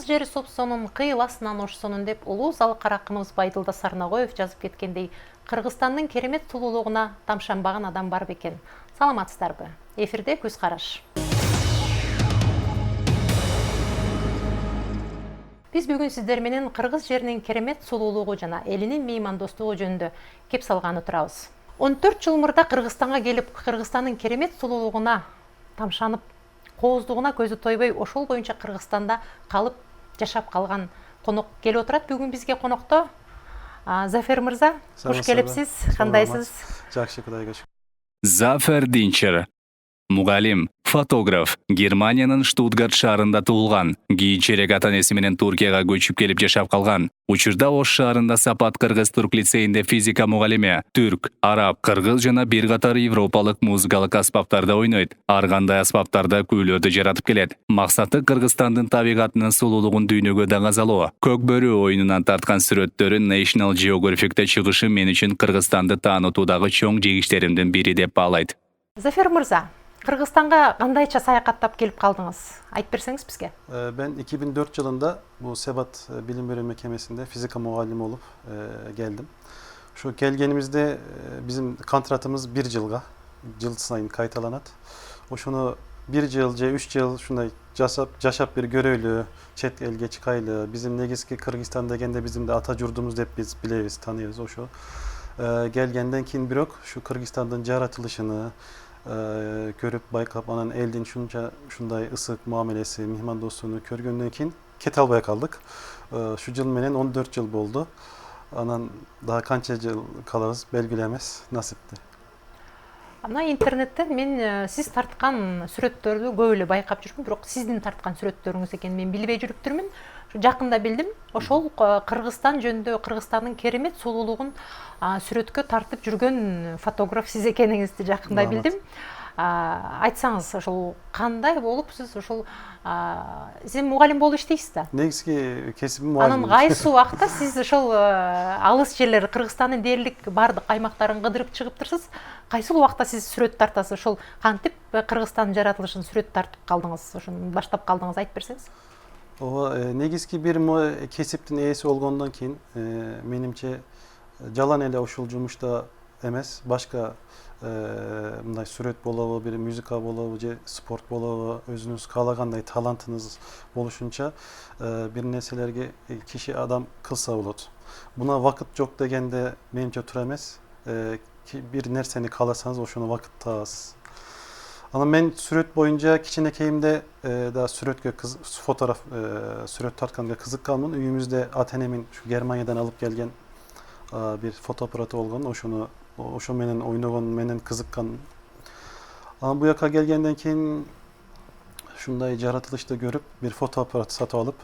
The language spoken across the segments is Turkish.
жери сопсонун кыйласынан ошсонун деп улуу залык аракыныбыз Байдылда Сарнагоев жазып кеткендей, Кыргызстандын керемет сулуулугуна тамшанбаган адам бар бекен. Саламатсыздарбы? Эфирде көз караш. Биз бүгүн сиздер менен кыргыз жеринин керемет сулуулугу жана элинин меймандостугу жөнүндө кеп салганы турабыз. 14 жыл мурда Кыргызстанга келип, Кыргызстандын керемет сулуулугуна тамшанып, кооздугуна көзү тойбой, ошол боюнча Кыргызстанда калып, жашап калган конок келип отурат. Бүгүн бизге конокто Зафер мырза, куш келипсиз, кандайсыз? Жакшы, Кудайга шүкүр. Зафер Динчер, мугалим, фотограф, Германиянын Штутгарт шаарында туулган, кийинчерээк ата-энеси менен Туркияга көчүп келип жашап калган. Учурда Ош шаарында Сапат кыргыз турк лицейинде физика мугалими, түрк, араб, кыргыз жана бир катар европалык музыкалык аспаптарда ойнойт. Ар кандай аспаптарда күйлөрдү жаратып келет. Максаты Кыргызстандын табигатынын сулуулугун дүйнөгө даңазалоо. Көк бөрү оюнунан тарткан сүрөттөрүн National Geographic'те чыгышы мен үчүн Кыргызстанды таанытуудагы чоң жегиштеримдин бири деп баалайт. Зафер мырза, Кыргызстанга кандайча саякаттап келип калдыңыз? Айтып берсеңиз бизге. Ben 2004 yılında bu Sebat Bilim Bölümü Mekemesi'nde fizika muallimi olup geldim. Şu gelgenimizde bizim kontratımız bir yılga, yıl sayın kayıtalanat. O şunu bir yılca, 3 yıl şunday yaşap bir görevlü, çet elge çıkaylı, bizim negizki Kırgızistan'da gende bizim de ata yurdumuz hep biz biliriz, tanıyoruz o şu. Gelgenden kin birok şu Kırgızistan'ın yaratılışını, görüp baykap anan eldin şunday ısık muamelesi, mihman dostluğunu körgöndөн keyin kete albaya kaldık. Şu yıl menen 14 yıl boldu. Anan daha kança yıl kalabız belgilemez, nasipti. Ана интернеттен мен сиз тарткан сүрөттөрдү көп эле байкап жүрмүн, бирок сиздин тарткан сүрөттөрүңүз экенин мен билбей жүрүптүрмүн. Жакында билдим. Ошол Кыргызстан жөнүндө, Кыргызстандын керемет сулуулугун сүрөткө тартып жүргөн фотограф сиз экениңизди жакында билдим. Айтсаңыз, ошол кандай болуп сиз ошол сиз мугалим болуп иштейсиз да? Негизги кесибим мугалим. Анын кайсы убакта сиз ошол алыс жерлер, Кыргызстандын дээрлик бардык аймактарын кыдырып чыгыптырсыз? Кайсы убакта сиз сүрөт тартасыз? Ошол кантип Кыргызстандын жаратылышын сүрөт тартып калдыңыз? Ошону баштап калдыңыз, айтып берсеңиз. O negizki bir kesiptin eğesi olgondan keyin menimçe jalan ele oşul jumuşta emes, başka mınday süret bolabı, bir müzika bolabı, je sport bolabı, özünüz kalaganday talantınız boluşunça bir neselerge kişi adam kılsa bolot. Buna vakit çok degende menimçe tur emes. Bir nerseni kalasanız oşuna vakit tağız. Ama ben süret boyunca kiçinekeyimde daha süretkö fotoğraf süret tartkanga kızık kalmın. Üyümüzde Atenem'in şu Germanya'dan alıp gelgen bir fotoaparatı olgan. Oşo menen oynagan menen kızıkkan. Ama bu yaka gelgenden keyin şunday jaratılışta görüp bir fotoaparat satı alıp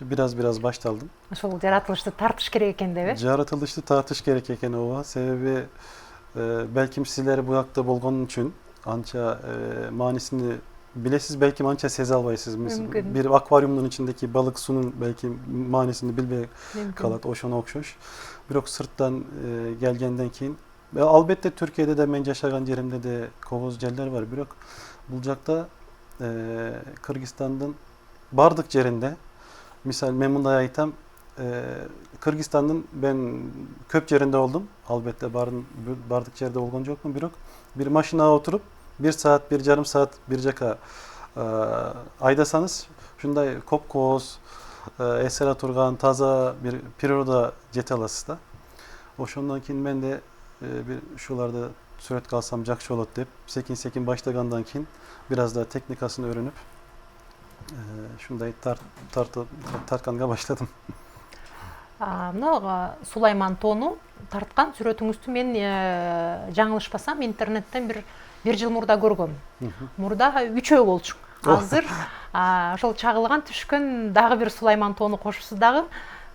biraz baştaldım. Ошол жаратылышты тартыш керек экен деп. Jaratılışta tartış gerek eken o. Sebebi belki sizler bu yakta bolgon üçün ança manisini bilesiz, belki ança sez albaysız. Bir akvaryumun içindeki balık sunun belki manisini bilbe kalat oşona okşoş. Birok sırttan gelgenden keyin. Albatta Türkiye'de de men yaşagan yerimde de kovoz jeller var. Birok bulacakta Kırgızistan'dan bardık yerinde. Misal men bunday aytam, Kırgızistan'ın ben köp yerinde oldum. Albatta bardık yerde olgan jokmun birok. Bir maşina oturup 1 saat, 1,5 saat bir jaka aydasanız şunday kopkoz, esera turgan, taza bir priroda jete alasız da. Oşondan keyin men de bir şularda süret kalsam jakşı bolot dep, sekin başlagandan keyin biraz daha teknikasını öğrenip şunday tartkanga başladım. Мына Сулайман Тону тарткан сүрөтүңүздү мен жаңылышпасам интернеттен бир жыл мурда көргөм. Мурда 3 болчу. Азыр ошол чагылган түшкөн дагы бир Сулайман Тону кошусуз дагы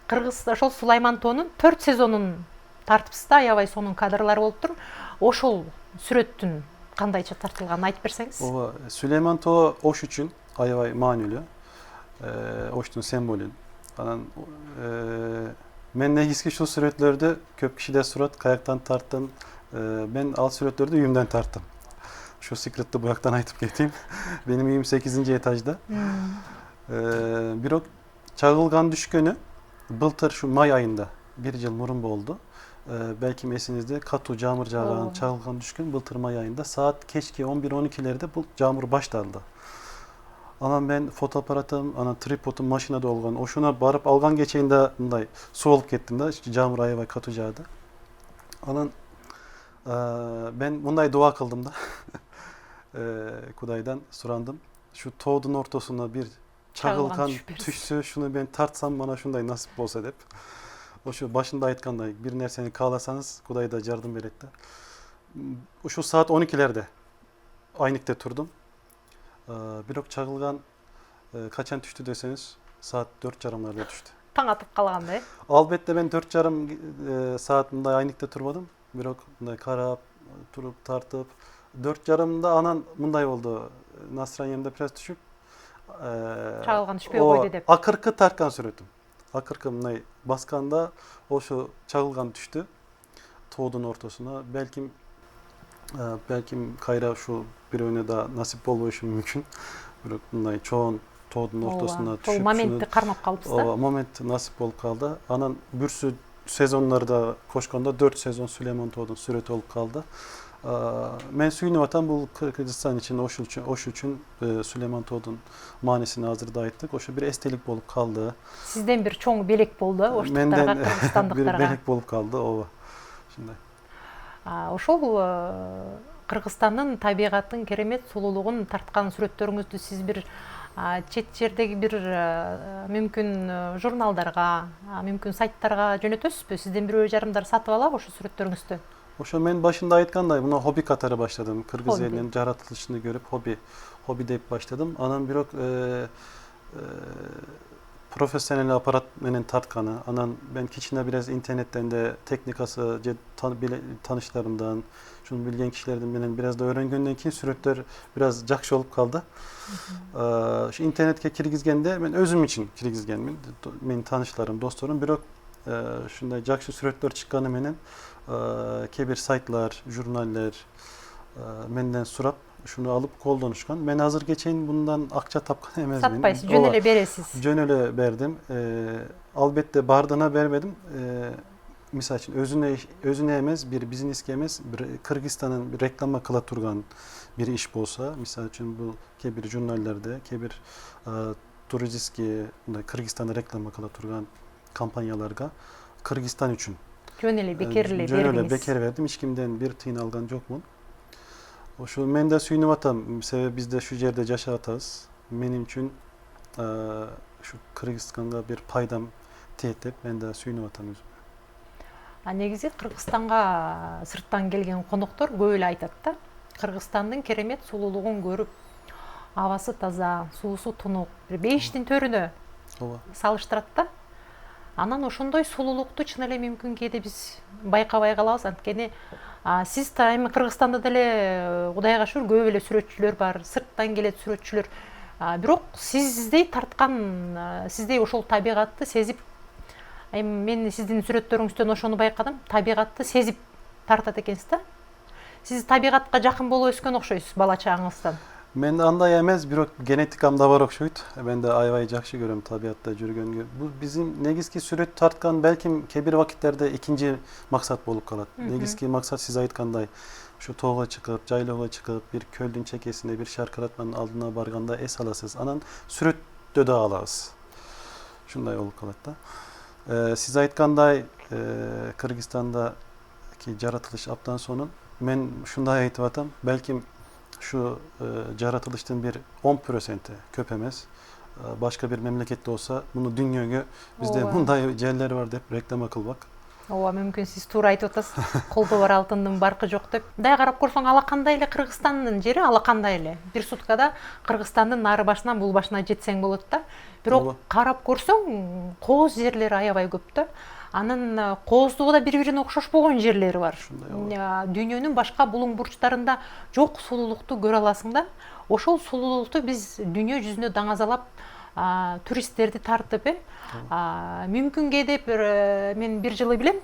Кыргыз ошол Сулайман Тонун 4 сезонун тартыпсыз да, аябай сонун кадрлары болуп тур. Ошол сүрөттүн кандайча тартылганын айтып берсеңиз. Ова Süleyman Too Oş üçün aябай маанилүү. Oştun sembolü. Anan men negizki şu süretlerde köp kişide surat kayaktan tarttım. Ben al süretlerde üyümden tarttım. Şu secret'te bu yaktan aytıp geçeyim. Benim üyüm 8. etajda. Bir ok Çağılgan düşkünü былтыр şu may ayında bir yıl murun oldu. Belki esinizde Katu Camur Cağağı'nın Oo. Çağılgan düşkün былтыр may ayında saat keşke 11-12'lerde bu camur başlardı. Anam ben fotoaparatım, ana tripodum maşinada olgan. Oşuna barıp algan geçeyinde bunday su olup kettim da işte camur ayı ve Katu Cağı'da. Anan ben bunday dua kıldım da Kuday'dan sorandım. Şu toğdun ortasına bir çağılgan düşse şunu ben tartsam bana şunday nasip olsa dep. O şu başında aytkanday bir nerseni kağlasanız Kuday da yardım berekti. Şu saat 12'lerde Aynik'te turdum. Birok çağılgan kaçan düştü deseniz saat 4:30'larda düştü. Taң atıp kalgандай. Albatta ben 4:30 saat mınday Aynik'te turmadım. Birok mınday karap, turup tartıp 4:30'da anan mınday oldu. Nasranyemde biraz düşüp Çağılgan düşpey o koydu dep. akırkı tartkan sürdüm. Akırkı mınday baskanda o şu çağılgan düştü. Toğdun ortasına. Belki kayra şu bir öne da nasip oluşu mümkün. Birok mınday çoğun toğdun ortasına Ol düşüp momentni karmap kalıpsızda. o moment nasip olup kaldı. Anan bürsü sezonlarda koşkanda 4 sezon Süleyman Toğdun süreti olup kaldı. Men suyunu vatan bu Kırgızistan için, oş için Süleyman Toğdun manesini hazırda ettik. Oşu bir estelik bolup kaldı. Sizden bir çoğun belek boldu oştuktарға, Menden bir Kırgızstandыктарга. belek bolup kaldı o. Şimdi. Ошол Кыргызстандын табигаттын керемет сулуулугун тарткан сүрөттөрүңүздү сиз bir чет жердеги bir мүмкүн журналдарга, мүмкүн сайттарга жөнөтөсүзбү? Сизден бирөө жарымдар сатып алабы ошо сүрөттөрүңүздү? Oşu men başında aytkanday buna hobi katara başladım. Kırgız Hobi. elinin yaratılışını görüp hobi deyip başladım. Anan birok profesyonel aparat menen tartkanı. Anan ben kiçine biraz internetten de teknikası tanışlarımdan, şunu bilgen kişilerden menen biraz da öğrengönden ki süreçler biraz jakşı olup kaldı. Şu internetke kirgizgende ben özüm için kirgizgenmin. Men tanışlarım, dostlarım birok şunda jakşı süreçler çıkkanı menen kebir saytlar, jurnaller menden surap şunu alıp koldan uçkan. Ben hazır geçeyim bundan akça tapkan emez benim. Satpaysiz, jönele beresiz. Jönele berdim. Albatta bardana bermedim. Misal için özüne emez, bir bizneske emez, bir Kırgızistan'ın bir reklama kıla turgan bir iş bolsa, misal için bu kebir jurnallerde, kebir turizmski Kırgızistan'da reklama kıla turgan kampanyalarga Kırgızistan için Jönele bekerle Jönele beriniz. beker verdim. Hiç kimden bir tıyın algan yok mu? O şu men de suyunu vatam. Sebebi biz de şu yerde yaşataz. Benim için şu Kırgızistan'da bir paydam tehdit. Ben de suyunu vatam özüm. Негизи Кыргызстанга сырттан келген коноктор көп эле айтат да. Кыргызстандын керемет сулуулугун көрүп, абасы таза, суусу тунук, бир бейиштин төрүнө Ова. салыштырат да. Анан ошондой сулуулукту чын эле мүмкүн кээде биз байкабай калабыз. Анткени сиз да эми Кыргызстанда деле Кудайга шүгүр көп эле сүрөтчүлөр бар, сырттан келет сүрөтчүлөр. Бирок сиздей тарткан, сиздей ошол табигатты сезип, мен сиздин сүрөттөрүңүздөн ошону байкадым. Табигатты сезип тартат экенсиз да. Сиз табигатка жакын болуп өскөн окшойсуз бала чагыңыздан. Men de anday emez, bir genetikamda var okşuyut. Ben de ayvayı jakşı görüyorum tabiatta jürgön. Bu bizim negizki süret tartkan belki kebir vakitlerde ikinci maksat bolup kalat. Negizki maksat siz aytkanday. Şu toğa çıkıp, jayloğa çıkıp, bir köldün çekesinde bir şarkıratmanın aldığına barganda es alasız. Anan süret döde alağız. Şunday olup kalat da. Siz aytkanday Kırgızistan'daki yaratılış aptan sonun men şunday aytıvatam. Belki şu yaratılıştan bir 10% köpemez. Başka bir memlekette olsa bunu dünyaya bizde Ova. bunday jeller var dep reklam akılbak. Ооба, мүмкүн сиз туура айтып атасыз. Колдо бар алтындын баркы жок деп. Мындай карап көрсөң алакандай эле Кыргызстандын жери алакандай эле. Бир суткада Кыргызстандын нары башынан бул башына жетсең болот да. Бирок Ооба. карап көрсөң кооз жерлери аябай көп да. Анын кооздугу да бири-бирине окшошпогон жерлери бар. Дүйнөнүн башка булуң бурчтарында жок сулуулукту көрө аласың да. Ошол сулуулукту биз дүйнө жүзүнө даңазалап туристтерди тартып мүмкүн кээде мен бир жылы билем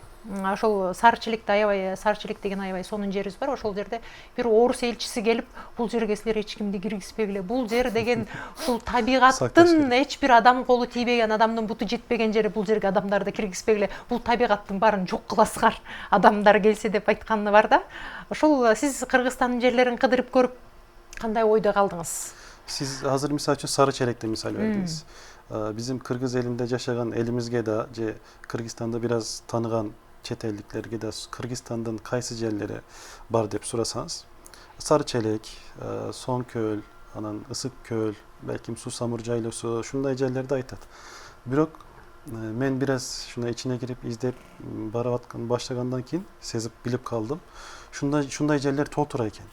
ошол Сарычелекте аябай, Сарычелек деген аябай сонун жерибиз бар. Ошол жерде бир орус элчиси келип, бул жерге силер эч кимди киргизбегиле. Бул жер деген ушул табигаттын эч бир адам колу тийбеген, адамдын буту жетпеген жери, бул жерге адамдарды киргизбегиле. Бул табигаттын баарын жок кыласыңар. Адамдар келсе деп айтканы бар да. Ошол сиз Кыргызстандын жерлерин кыдырып көрүп кандай ойдо калдыңыз? Siz hazır misal için Sarıçelek'te misal verdiniz. Bizim Kırgız elinde yaşayan elimizge de Kırgızistan'da biraz tanıgan çet elliklerge de Kırgızistan'dan kaysı yerleri var deyip sorasanız Sarıçelek, Sonköl, anan Isıkköl, belki Susamur Caylosu, şunday yerlerde aytat. Birok men biraz şuna içine girip izleyip başlagandan keyin sezip bilip kaldım. Şunday yerler toturayken.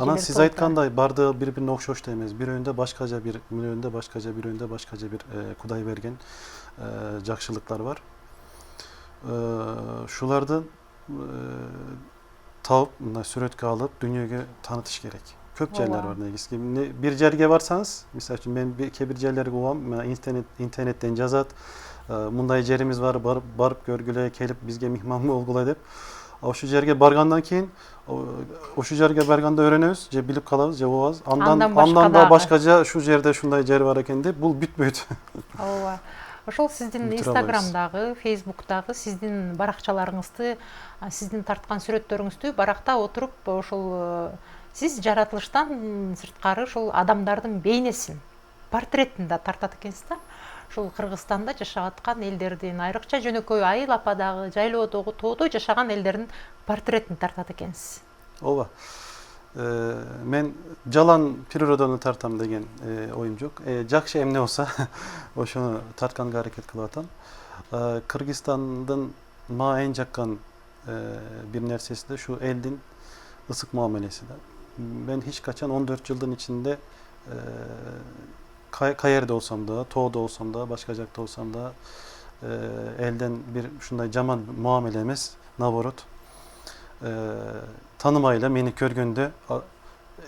Anan siz aytkanday bardığı birbirine okşoş demez. Bir önde başkaca bir önde başkaca bir önde başkaca bir kuday vergen jakşılıklar var. Şulardan tavıp süretke alıp dünyaya tanıtış gerek. Köp yerler var negizki. Bir yerge varsanız, misal için ben bir yerlerge ovam, internetten yazat, bunday yerimiz var, barıp görgüle kelip bizge mihmanlı olgulay dep. Şu yerge bargandan keyin şu yerge barganda öğreniyoruz, je bilip kalabız, je oğaz. Andan da başkaca şu yerde şunday yer var eken de bul bitmeydi. Ооба. Ошол сиздин Инстаграмдагы, Фейсбуктагы сиздин баракчаларыңызды, сиздин тарткан сүрөттөрүңүздү баракта отуруп ошол сиз жаратылыштан сырткары ошол адамдардын бейнесин, портретин да тартат экенсиз да. Ошол Кыргызстанда жашап аткан элдердин, айрыкча жөнөкөй Айыл ападагы, жайлоодогу, тоодо жашаган элдердин портретин тартат экенсиз. Ооба. Men jalan prirodаны tartam деген oyum жок. Жакшы эмне болсо, ошону тартканга аракет кылып атам. Кыргызстандын мага эң жаккан bir nersesi de şu eldin ısık muamelesi de. Ben hiç kaçan 14 yılın içinde Kayer'de olsam da, Toğ'da olsam da, başkacakta olsam da elden bir şunday caman muamelemiz naborot. Tanımayla beni körgünde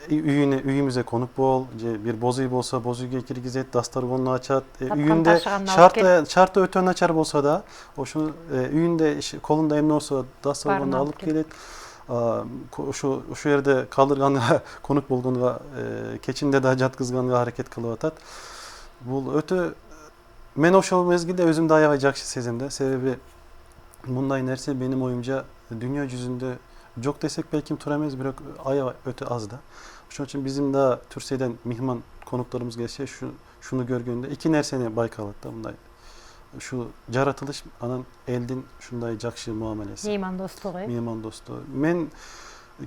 üyümüze konuk bol, bir bozuyu bolsa bozuyu kirgizet, dastargonunu açat, üyünde şartı ötön açar bolsa da, o şunu üyünde kolunda emni olsa dastargonunu alıp gelet. Şu yerde kaldırganга konuk bulgunga keçinde de jatkızganга hareket kılıp atat. Bu öte men oşol mezgilde özümde aябай жакшы сезимде. Sebebi bunday nerse benim oyumca dünya yüzünde çok desek belki turamaz bir aябай öte az da. Şunun için bizim de Türkiye'den mihman konuklarımız gelse şunu görgünde iki nerseni Baykal'da bunday. Şu jaratılış anan eldin şunday jakşı muamelesi. Mehman dostluğu. Mehman dostluğu. Men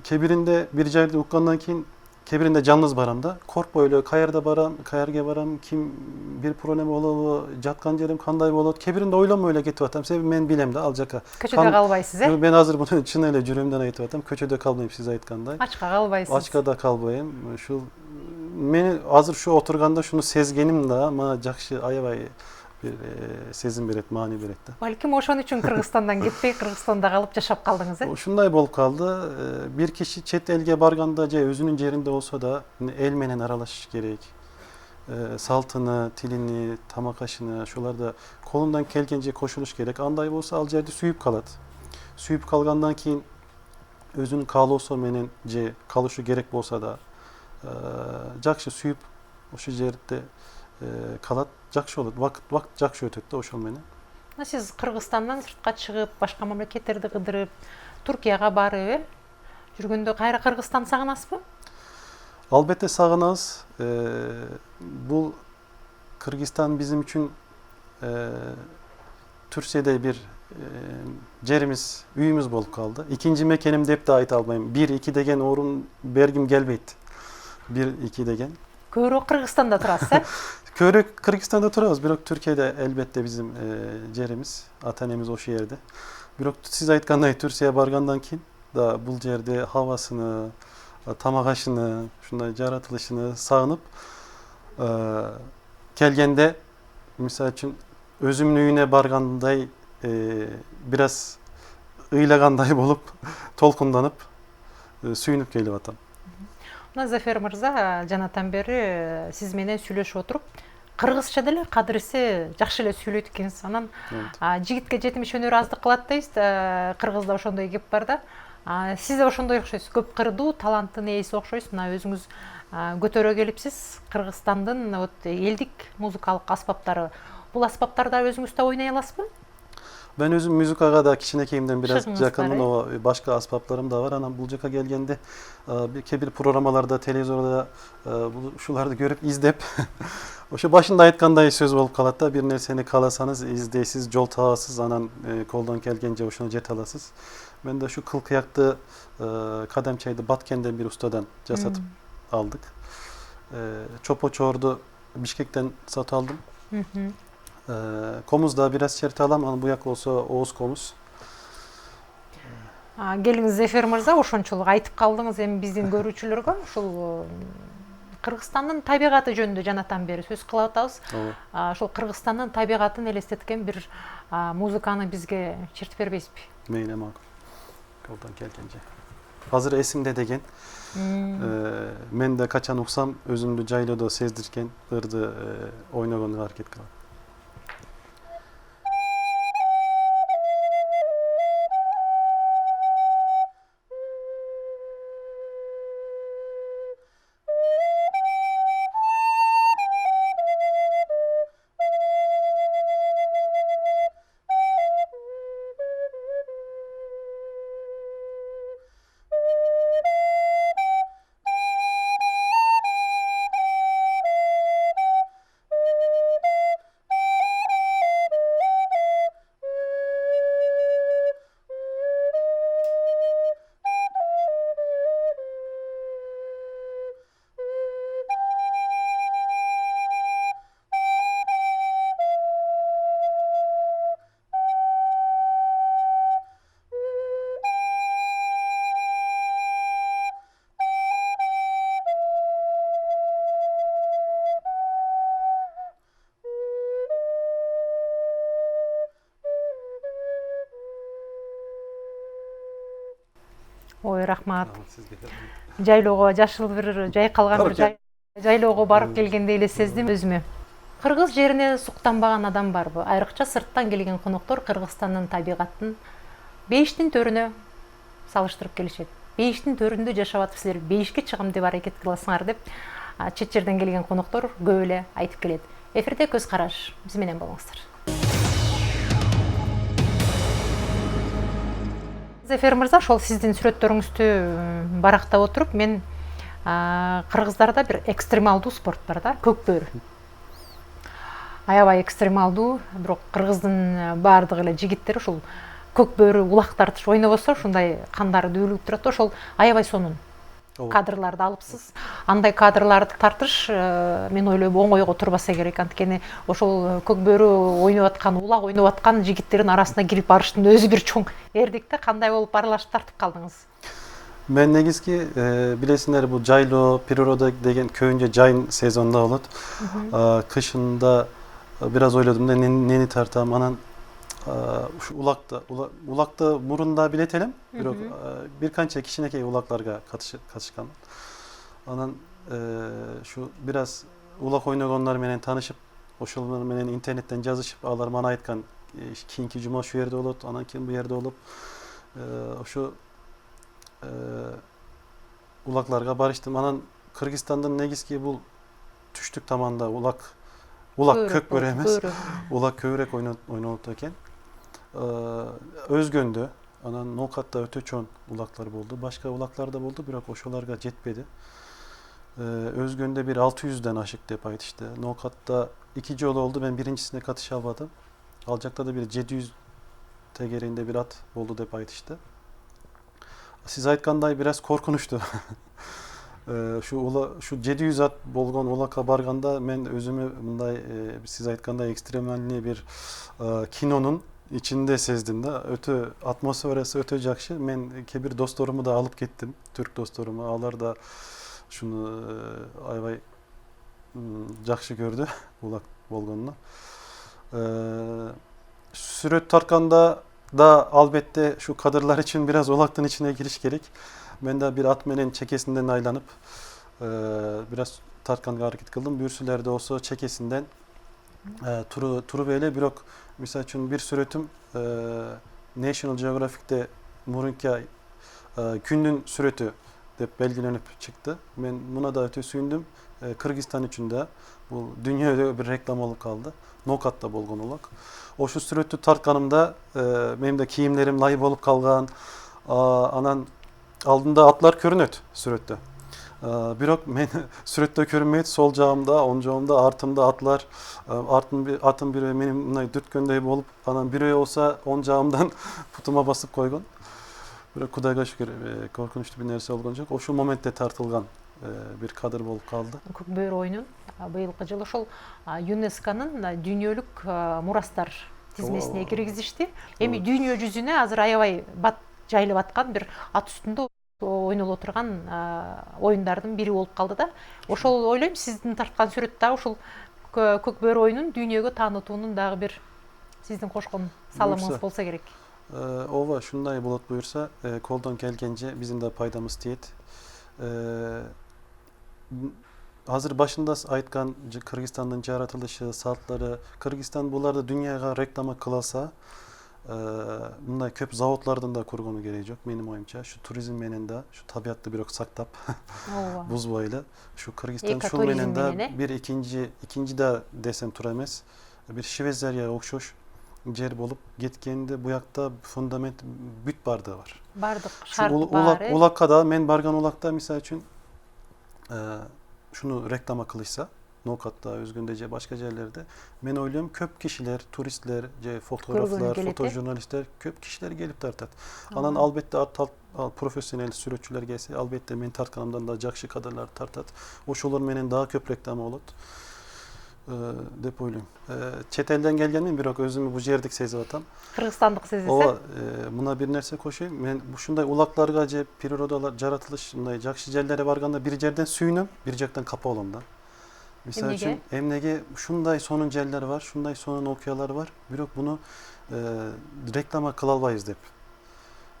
kebirinde bir yerde ukkandan keyin kebirinde canlız baram da. Kork böyle kayarda baram, kayarga baram, kim bir problem olalı, jatkan jerim kanday bolot. Kebirinde oylama öyle ketip atam. Sebebi men bilem de aljaka. Köçöde kalbaysiz. Ben hazır bunu çın ele jürümden aytып atam. Köçöde kalmayıp siz aytkanday. Açka kalbaysiz. Açka da kalbayım. Şu meni hazır şu oturganda şunu sezgenim da ma jakşı aябай bir sezim beret, mani beretdi. Balkim oşon üçün Kırgızstandan gitpey, Kırgızstanda kalıp yaşap kaldınız. Şunday bolup kaldı. Bir kişi çet elge barganda özünün yerinde olsa da el menen aralaşış gerek. Saltını, tilini, tamakaşını, şularda kolundan kelgence koşuluş gerek. Anday bolsa al yerde süyüp kalat. Süyüp kalgandan keyin özünün kalı olsa menen kalışı gerek bolsa da jakşı süyüp oşu yerde kalat jakşı olur. Vakt jakşı ötötті ошол менен. Siz Kırgızstandan sırtqa çıkıp, başka memleketlerdi kıdırıp, Türkiye'ye barıp, жүргөндө кайра Kırgızstan sağınasызбы? Albatta sağınaz. Bu Kırgızstan bizim için Türkiye'de bir yerimiz, üyümüz bolup kaldı. İkinci mekenim dep de ayta almayayım. 1-2 degen orun bergim gelbeydi. 1-2 degen. Köyrü Kırgızstan'da turasız. Köylü Kırgızistan'da turabız. Birok Türkiye'de elbette bizim yerimiz, atanemiz o yerde. Birok siz aytkanday Türkiye'ye bargandan keyin da bul yerde havasını, tamagaşını, şunday jaratılışını sağınıp kelgende misal için özümün üyüne barganday biraz ıylaganday bolup tolkundanıp suyunup kelip atam. Zafer Mırza, janatan beri siz менен сүйлөшүп отуруп, кыргызча деле кадыресе жакшы эле сүйлөйт экенсиз. Анан жигитке жетимиш өнөр аздык кылат дейсиз. Кыргызда ошондой кеп бар да. Сиз да ошондой окшойсуз. Көп кырдуу таланттын ээси окшойсуз. Мына өзүңүз көтөрө келипсиз. Кыргызстандын вот элдик музыкалык аспаптары. Бул аспаптарда өзүңүз да ойнай аласызбы? Ben özüm müzikaga da kiçinekeyimden biraz Şıkınız yakınım, var, o başka asbaplarım da var. Anam Bulcak'a gelgende bir programalarda, televizyonda şularda görüp izlep Oşa başında aytkanday söz bolup kalat da bir nerseni kalasanız izdeysiz, jol taasız, anan koldan kelgence oşuna jet alasız. Ben de şu kıl kıyaktı kademçeydi Batkent'ten bir ustadan jasatıp aldık. Çopo çoğurdu Bişkek'ten sat aldım. Komuz da biraz çerte alam, ama bu yak olsa Oğuz komuz. Келиңиз Зефир мырза, ошончолук айтып калдыңыз эми биздин көрүүчүлөргө ушул Кыргызстандын табигаты жөнүндө жанатан бери сөз кылып атабыз. Ошол Кыргызстандын табигатын элестеткен бир музыканы бизге чертип бербейсизби? Meyle makul. Koldan kelgence. Hazır esimde degen. Men de kaçan uksam özümlü cayloda sezdirken ırdı oynaganı hareket kılan. Ой, рахмат. Жайлоого жашыл бир жайкалган бир жайлоого барып келгендей эле сездим өзүмө. Кыргыз жерине суктанбаган адам барбы? Айрыкча сырттан келген коноктор Кыргызстандын табигатын бейиштин төрүнө салыштырып келишет. Бейиштин төрүндө жашап атып силер бейишке чыгам деп аракет кыласыңар деп чет жерден келген коноктор көп эле айтып келет. Эфирде көз караш, биз менен болуңуздар. Зефир мырза, ошол сиздин сүрөттөрүңүздү барактап отуруп, мен кыргыздарда бир экстремалдуу спорт бар да, көк бөөрү. Аябай экстремалдуу, бирок кыргыздын баардык эле жигиттери ушул көк бөөрү улак тартыш ойнобосо, ушундай кандары дүүлүгүп турат да, ошол аябай сонун кадрларды алыпсыз. Андай кадрларды тартыш мен ойлойм оңойго турбаса керек. Анткени ошол көк бөөрү ойноп аткан, улак ойноп аткан жигиттердин арасына кирип барыштын өзү бир чоң эрдикте. Кандай болуп аралашып тартып калдыңыз? Ben negizki bilesinler bu Caylo, Piroroda degen köyünce Cayın sezonda olur. Kışında biraz oyladım da neni tartam anan şu ulakta burunda biletelim. Birkaç kişineki ulaklarga katışkan. Anan şu biraz ulak oynayanlar menen tanışıp oşullar menen internetten yazışıp ağlar bana aytkan kinki cuma şu yerde olup anan kim bu yerde olup şu ulaklarga barıştım. Anan Kırgızistan'dan negizki bu tüştük tamanda ulak kök böremez. Ulak kövrek oynanıptayken özgöndü. Anan Nokat'ta öte çon ulaklar buldu. Başka ulaklar da buldu. Birak oşolarga jetpedi. Özgönde bir 600'den aşık dep ait işte. Nokat'ta 2 yol oldu. Ben birincisine katış almadım. Alacakta da bir 700 tegerinde bir at oldu dep ait işte. Siz aytkanday biraz korkunuştu. Şu 700 at bolgon ulaka barganda men özümü bunday siz aytkanday ekstremalli bir kinonun içinde sezdim de öte atmosferası öte jakşı. Men kebir dostlarımı da alıp gittim. Türk dostlarımı ağlar da şunu ayvay jakşı gördü ulak bolgonunu. Süröt tarkanda da albette şu kadırlar için biraz olaktın içine giriş gerek. Ben de bir atmenin çekesinden aylanıp biraz tarkanga hareket kıldım. Bürsülerde olsa çekesinden turu böyle birok misal üçün bir süretim National Geographic'te Murunka kündün süreti dep belgilenip çıktı. Ben buna da öte suyundum. Kırgızistan için de bu dünyada bir reklam olup kaldı. Nokat'ta bolgon olak. O şu süreti tartkanımda benim de kiyimlerim layık olup kalgan. Anan aldığında atlar körünöt sürette. Birok men sürette körünmeyet sol cağımda, oncağımda, artımda atlar. Atın biri benim dürtkönde olup anan biri olsa oncağımdan putuma basıp koygun. Böyle Kudayga şükür korkunçlu bir nerse olgunacak. O şu momentте tartılgan bir kadr bolup kaldı. Көкбөр oyunun быйылкы жылы ошол ЮНЕСКОнун дүйнөлүк мурастар тизмесине киргизишти. Эми дүйнө жүзүнө азыр аябай жайылып аткан бир ат үстүндө ойнолуп отурган оюндардын бири болуп калды да. Ошол ойлойм сиздин тарткан сүрөт дагы ушул көкбөр oyunун дүйнөгө таанытуунун дагы бир сиздин кошкон салымыңыз болса керек. Ova şunday bulut buyursa koldan gelgence bizim de paydamız tiyet. Hazır başında aytkan Kırgızistan'ın yaratılışı, saatleri, Kırgızistan bunlarda dünyaya reklama kılasa bunday köp zavodlardan da kurgunu gelecek benim oyumça. Şu turizm menende, şu tabiatlı bir saktap buz boylu. Şu Kırgızistan şu menende bir ikinci de desem turamez. Bir Şivezerya okşoş yer bolup getkende bu yakta fundament büt bardağı var. Bardık, şart bari. Ulakka da men bargan ulakta misal için şunu reklama kılışsa Nokat'ta, Özgün'de, başka yerlerde men oyluyorum köp kişiler, turistler, fotoğraflar, fotojurnalistler köp kişiler gelip tartat. Anan albette profesyonel sürücüler gelse albette men tartkanımdan da jakşı kadarlar tartat. O şolur menen daha köp reklamı olut. Dep oyluyorum. Çet elden gelgenin birok özümü bu yerdik sezivatam. Kırgızstanlık sezilse. O buna bir nerse koşayım. Men bu şunday ulaklarga je perirodalar jaratılış şunday jakşı yerlere barganda bir yerden suyunum, bir jaktan kapa olandan. Misal için emnege şunday sonun jeller var, şunday sonun okuyalar var. Birok bunu reklama kılalbayız dep.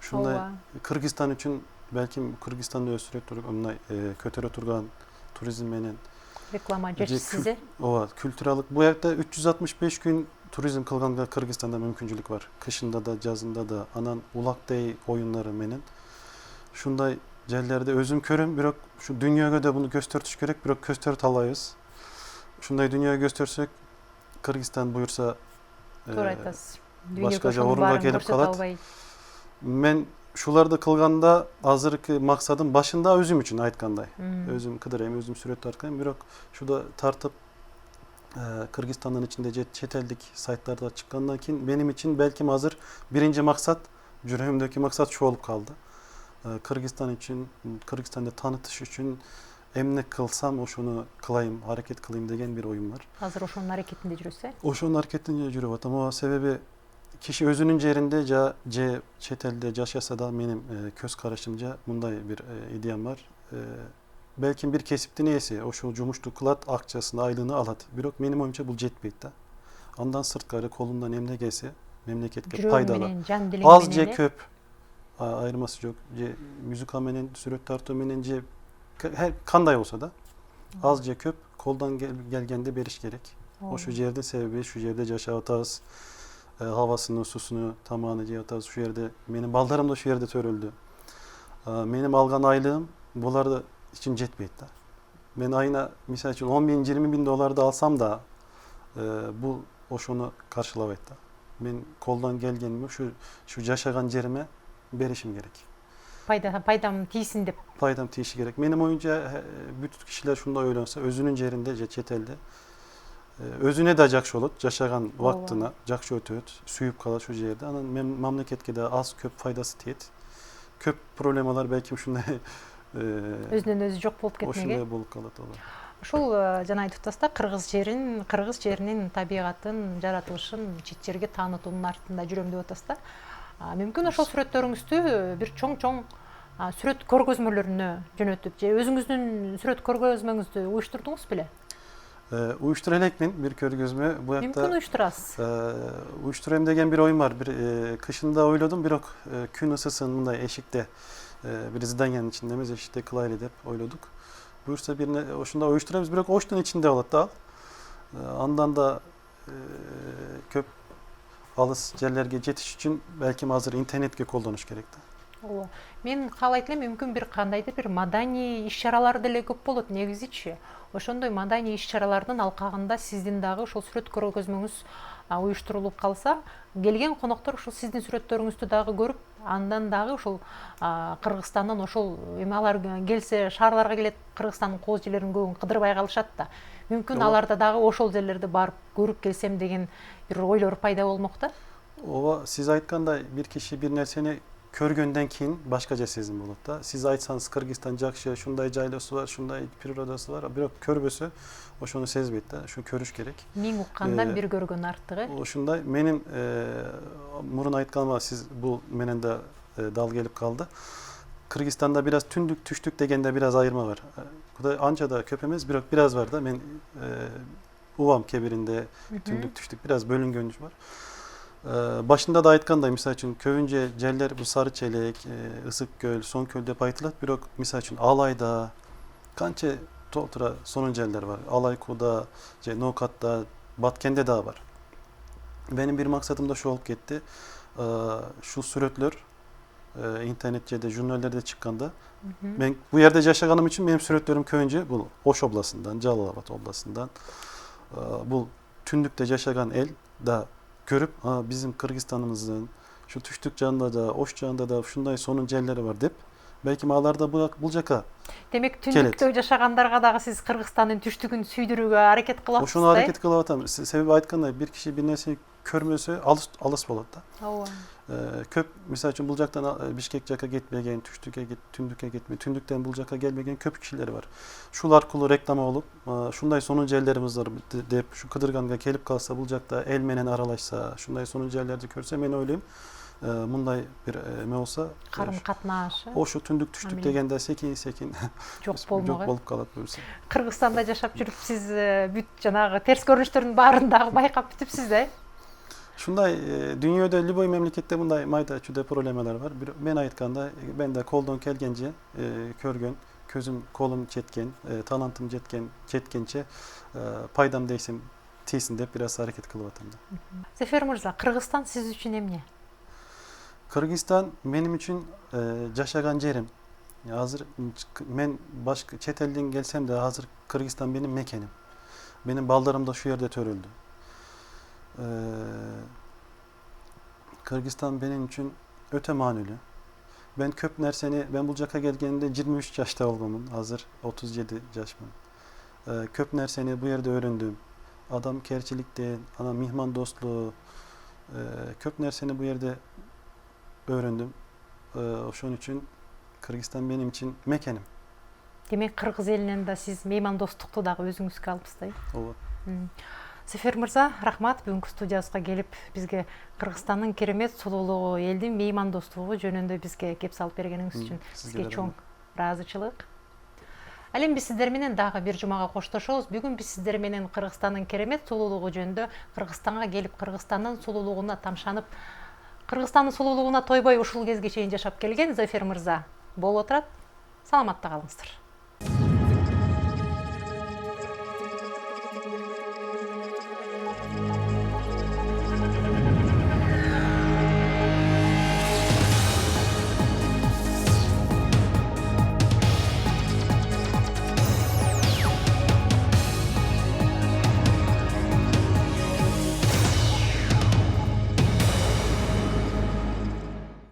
Şunday Kırgızistan için belki Kırgızistan'da ösürek onunla kötere turgan turizm menen reklama size. Ova kültüralık bu yerde 365 gün turizm kılganda Kırgızistan'da mümküncülük var. Kışında da, yazında da anan ulakday oyunları menen. Şunday yerlerde özüm körüm birok şu dünyaya da bunu göstertiş gerek birok göstert alayız. Şunday dünyaya göstersek Kırgızistan buyursa başkaca orunga gelip kalat. Men şularda kılganda hazırki maksadım başında özüm için aytkanday. Özüm kıdırayım, özüm süret tartayım. Birok şurada tartıp Kırgızistan'ın içinde çeteldik saytlarda çıkandan keyin benim için belki hazır birinci maksat, yüreğimdeki maksat şu olup kaldı. Kırgızistan için, Kırgızistan'da tanıtış için emnek kılsam o şunu kılayım, hareket kılayım degen bir oyun var. Hazır oşonun hareketinde jürüse? Oşonun hareketinde jürüp atam. O sebebi kişi özünün yerinde çetelde yaşasa da benim köz karışımca bunday bir ideyam var. Belki bir kesipti neyse o şu cumuştu kılat akçasını aylığını alat. Birok benim oyunca bu jetbeytte. Andan sırtkarı kolundan emne gelse memleketke faydalı. Az ce köp ayırması yok. Müzik amenin süret tartı menen her kanday olsa da az ce köp koldan gelgende beriş gerek. O şu yerde sebebi şu yerde yaşataz. Havasını, susunu tamamını cihaz şu yerde benim baldarım da şu yerde törüldü. Benim algan aylığım bunlarda için jetbeytti. Ben ayına misal için 10 bin, 20 bin dolar da alsam da bu oşunu karşılamaydı. Ben koldan gelgenimi şu yaşagan yerime berişim gerek. Paydam tiysin dep. Paydam tiyişi gerek. Benim oyunca bütün kişiler şunda öyleyse özünün yerinde çetelde özüne de jakşı olup, yaşagan vaktına, jakşı ötüt, suyup kala şu yerde. Anan memleketke de az köp faydası tiyet. Köp problemalar belki şunda özünün özü жоқ болып кетмеге. Ошондой болуп калат ооба. Ушул жана айтып атасызда кыргыз жеринин табигатын, жаратылышын чет жерге таанытуунун артында жүрөм деп атасызда. Мүмкүн ошол сүрөттөрүңүздү бир чоң сүрөт көргөзмөлөрүнө жөнөтүп же өзүңүздүн сүрөт көргөзмөңүздү уюштурдуңуз беле? Uyuşturelek bir körgözme bu yakta. Mümkün uyuşturasız. Uyuşturayım degen bir oyun var. Bir kışında oyladım. Bir gün ısısın bunda eşikte bir Zidanyan'ın içindemiz eşikte kılayla edip oyladık. Buyursa birine oşunda uyuşturayımız bir oştun içinde olat da. Andan da köp alыс жерлерге жетиш үчүн балким азыр интернетке колдонуш керек да. Ооба. Мен каалайт элем мүмкүн бир кандайдыр бир маданий иш-чаралар деле көп болот негизичи. Ошондой маданий иш-чаралардын алкагында сиздин дагы ошол сүрөт көргөзмөңүз уюштурулуп калса, келген коноктор ушул сиздин сүрөттөрүңүздү дагы көрүп, андан дагы ушул Кыргызстандан ошол эми алар келсе шаарларга келет, Кыргызстандын кооз жерлерин көбүн кыдырбай калышат да. Мүмкүн аларда дагы ошол жерлерди барып көрүп келсем деген бир ойлор пайда болмок да. Ооба, сиз айткандай бир киши бир нерсени көргөндөн кийин башкача сезим болот да. Сиз айтсаңыз Кыргызстан жакшы, шундай жайлоосу бар, шундай природасы бар, бирок көрбөсө ошону сезбейт да. Ошону көрүш керек. Миң уккандан бир көргөн артык. Ошундай менин мурун айтканыма сиз бул менен да дал келип калды. Кыргызстанда бир аз түндүк, түштүк дегенде бир аз айырма бар. Кудай анча да көп эмес, бирок бир аз бар да. Мен угам кебиринде түндүк, түштүк бир аз бөлүнгөнү бар. Башында да айткандай, мисалы үчүн көбүнчө жерлер бул Сары Челек, Ысык көл, Соң көл деп айтылат, бирок мисалы үчүн Алайда канча толтура сонун жерлер бар. Алайкуда, же Ноокатта, Баткенде да бар. Benim bir maksadım da şu olup gitti. Şu сүрөтлөр интернетте, журналдерде чыкканда, мен bu yerde жашаганым үчүн менин сүрөттөрүм көбүнчө бул Ош областынан, Жалал Абад областынан, бул түндүктө жашаган эл да көрүп, bizim Кыргызстаныбыздын şu түштүк жагында да, Ош жагында да ушундай сонун жерлери бар деп, belki аларда бул жака. Демек түндүктө жашагандарга дагы сиз Кыргызстандын түштүгүн сүйдүрүүгө аракет кылып атасыз. Ошону аракет кылып атам. Себеби айткандай, бир киши бир нерсени көрмөсө алыс болот да. Ооба. Көп, мисалы үчүн бул жактан Бишкек жака кетпеген, түндүккө кетпеген, түндүктөн бул жака келбеген көп кишилер бар. Шул аркылуу реклама болуп, шундай сонун жерлерибиз бар деп, шу Кыдырганга келип калса, бул жакта эл менен аралашса, шундай сонун жерлерди көрсө, мен ойлойм, мындай бир эме болсо, Карым катнаш. Ошо түндүк, түштүк дегенде секин жок болуп калат буюрса. Кыргызстанда жашап жүрүп сиз бүт жанагы терс көрүнүштөрдүн баарын дагы байкап бүтүпсүз да. Шундай дүйнөдө любой мемлекетте мындай майда чүдө проблемалар бар. Мен айтканда, мен да колдон келгенче көргөн, көзүм, колум жеткен, талантым жеткенче пайдам дейсим тийсин деп бир аз аракет кылып атам да. Зефир мырза, Кыргызстан сиз үчүн эмне? Кыргызстан меним үчүн жашаган жерим. Азыр мен башка чет элден келсем де азыр Кыргызстан менин мекеним. Менин балдарым да шу жерде төрөлдү. Kırgızistan benim için öte manülü. Ben köp nerseni, ben bu jaka gelgenimde 23 yaşta olgamın, hazır 37 yaşmın. Köp nerseni bu yerde öğrendim. Adam kerçilikte, ana mihman dostluğu, köp nerseni bu yerde öğrendim. Şunun için Kırgızistan benim için mekenim. Demek Kırgız elinden de siz meyman dostluktu dagы өзүңүзгө алыпсыздай. Ооба. Зефир мырза, рахмат бүгүнкү студиябызга келип, бизге Кыргызстандын керемет сулуулугу, элдин меймандостугу жөнүндө бизге кеп салып бергениңиз үчүн сизге чоң ыраазычылык. Ал эми биз сиздер менен дагы бир жумага коштошобуз. Бүгүн биз сиздер менен Кыргызстандын керемет сулуулугу жөнүндө, Кыргызстанга келип, Кыргызстандын сулуулугуна тамшанып, Кыргызстандын сулуулугуна тойбой ушул кезге чейин жашап келген Зефир мырза болуп отурат. Саламатта калыңыздар.